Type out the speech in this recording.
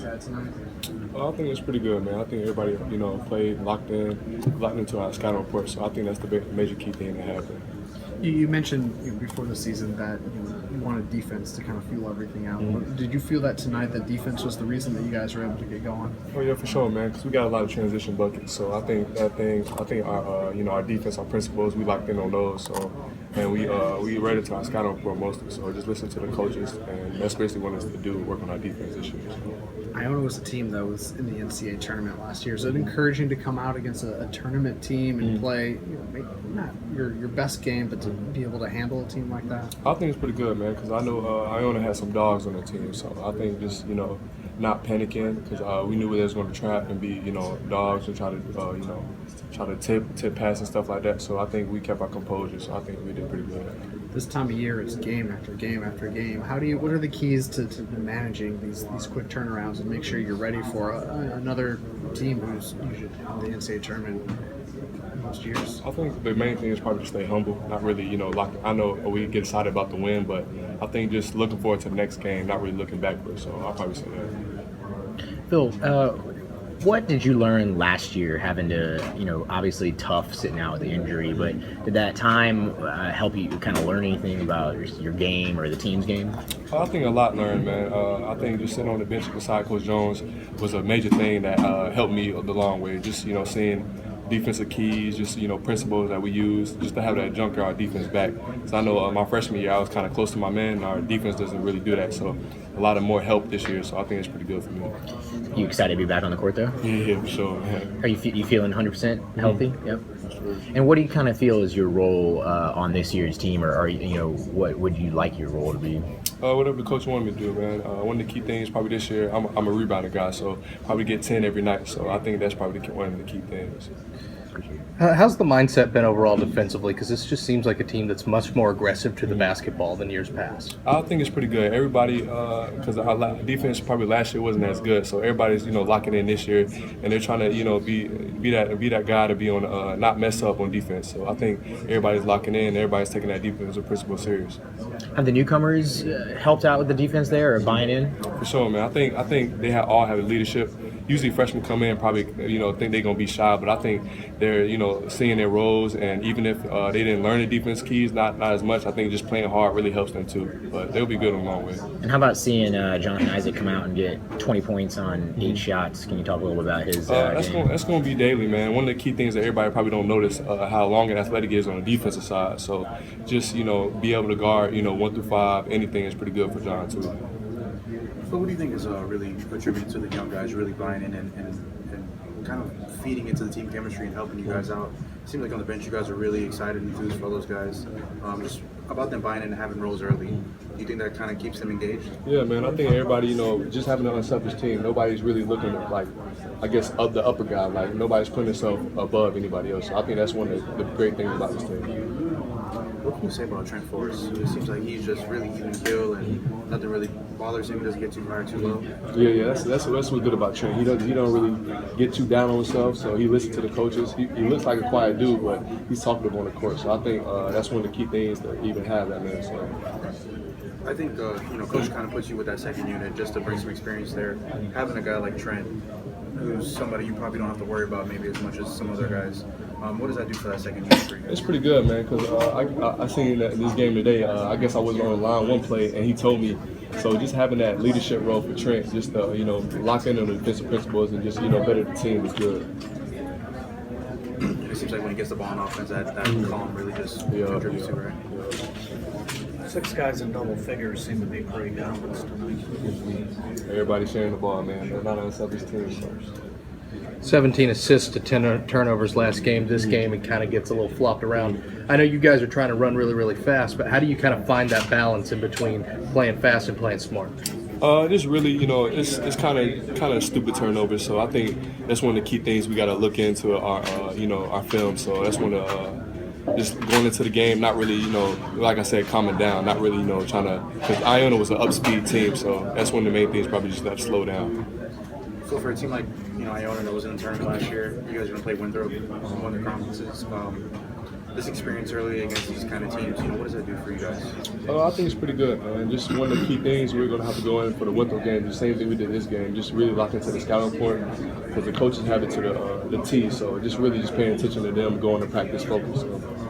had tonight? I think it's pretty good, man. I think everybody, played locked into our scouting report. So I think that's the major key thing that happened. You mentioned before the season that you wanted defense to kind of fuel everything out. Mm-hmm. Did you feel that tonight that defense was the reason that you guys were able to get going? Oh yeah, for sure, man. Because we got a lot of transition buckets. So I think our our defense, our principles, we locked in on those. So and we read it to our scouting report mostly. So just listen to the coaches, and that's basically what us to do, work on our defense this year. So. Iona was a team that was in the NCAA tournament last year. Is it encouraging to come out against a tournament team and play, maybe not your best game, but to be able to handle a team like that? I think it's pretty good, man, because I know Iona had some dogs on the team. So I think just, not panicking, because we knew they was going to trap and be, dogs and try to tip pass and stuff like that. So I think we kept our composure. So I think we did pretty good. This time of year, it's game after game after game. What are the keys to managing these quick turnarounds and make sure you're ready for another team who's usually in the NCAA tournament most years? I think the main thing is probably to stay humble, not really, lock. I know we get excited about the win, but I think just looking forward to the next game, not really looking backwards. So I'll probably say that. Phil, what did you learn last year, having to, obviously tough sitting out with the injury, but did that time help you kind of learn anything about your game or the team's game? I think a lot learned, man. I think just sitting on the bench beside Coach Jones was a major thing that helped me the long way. Just, seeing defensive keys, just, principles that we use, just to have that junkyard defense back. So I know my freshman year, I was kind of close to my man, and our defense doesn't really do that. So a lot of more help this year, so I think it's pretty good for me. You excited to be back on the court, though? Yeah, for sure, man. Are you feeling 100% healthy? Mm-hmm. Yep. And what do you kind of feel is your role on this year's team, or what would you like your role to be? Whatever the coach wanted me to do, man. One of the key things probably this year, I'm a rebounder guy, so probably get 10 every night. So I think that's probably one of the key things. How's the mindset been overall defensively? Because this just seems like a team that's much more aggressive to the basketball than years past. I think it's pretty good. Everybody, because our defense probably last year wasn't as good, so everybody's locking in this year, and they're trying to be that guy to be on not mess up on defense. So I think everybody's locking in, everybody's taking that defensive principle serious. Have the newcomers helped out with the defense there, or buying in? For sure, man. I think they all have leadership. Usually freshmen come in probably think they're gonna be shy, but I think they're seeing their roles, and even if they didn't learn the defense keys, not as much, I think just playing hard really helps them too. But they'll be good in the long way. And how about seeing Jonathan Isaac come out and get 20 points on 8 shots? Can you talk a little bit about his game? That's gonna be daily, man. One of the key things that everybody probably don't notice how long and athletic he is on the defensive side. So just be able to guard 1 through 5, anything is pretty good for John too. So what do you think is really attributed to the young guys really buying in and kind of feeding into the team chemistry and helping you guys out? It seems like on the bench you guys are really excited and enthused for all those guys. Just about them buying in and having roles early. Do you think that kind of keeps them engaged? Yeah, man. I think everybody, just having an unselfish team, nobody's really looking at, the upper guy. Like, nobody's putting themselves above anybody else. So I think that's one of the great things about this team. What can you say about Trent Forrest? It seems like he's just really even keel and nothing really bothers him. He doesn't get too high or too low. Yeah. That's what's good about Trent. He don't really get too down on himself. So he listens to the coaches. He looks like a quiet dude, but he's talkative on the court. So I think that's one of the key things to even have that man. So. I think coach kind of puts you with that second unit just to bring some experience there. Having a guy like Trent, who's somebody you probably don't have to worry about maybe as much as some other guys. What does that do for that second unit for you? It's pretty good, man, because I seen that in this game today. I guess I was on the line one play, and he told me. So just having that leadership role for Trent, just to, lock in on the defensive principles and just, better the team is good. It seems like when he gets the ball on offense, that calm really just contributes to it, right? Yeah. 6 guys in double figures seem to be pretty dominant tonight. Everybody sharing the ball, man. They're not an unselfish team. So. 17 assists to 10 turnovers last game. This game, it kind of gets a little flopped around. I know you guys are trying to run really, really fast, but how do you kind of find that balance in between playing fast and playing smart? This really, it's kind of stupid turnovers. So I think that's one of the key things we got to look into our film. So that's one of just going into the game, not really, like I said, calming down, not really, trying to. Because Iona was an upspeed team, so that's one of the main things. Probably just got to slow down. So for a team like Iona that was in the tournament last year, you guys are going to play Winthrop, one of the conferences. this experience early against these kind of teams, what does that do for you guys? I think it's pretty good, man. Just one of the key things we're going to have to go in for the Winthrop game, the same thing we did this game, just really lock into the scouting point because the coaches have it to the T. So just really just paying attention to them, going to practice focus. So.